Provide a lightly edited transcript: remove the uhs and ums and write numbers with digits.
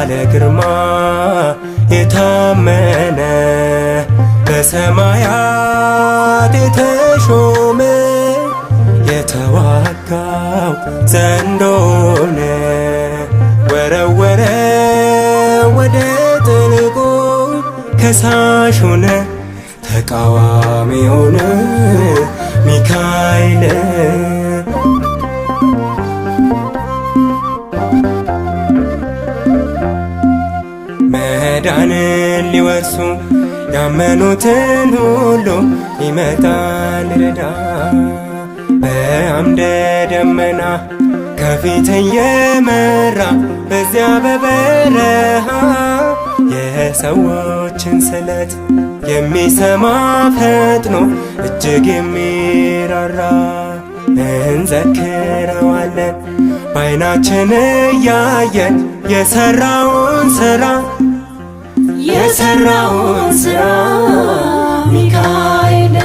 ባለ ግርማ የታመነ በሰማያት የተሾመ የተዋጋው ዘንዶን ወረወረ ወደ ጥልቁ ከሳሽ ሆነ ተቃዋሚ ሆነ ሚካኤል መዳንን ሊወርሱ ያመኑትን ሁሉ ይመጣል ሊረዳ በአምደ ደመና ከፊት እየመራ በዚያ በበረሃ የሰዎችን ስለት የሚሰማ ፈጥኖ እጅግ የሚራራ እንዘክረዋለን በዓይናችን እያየን የሰራውን ስራ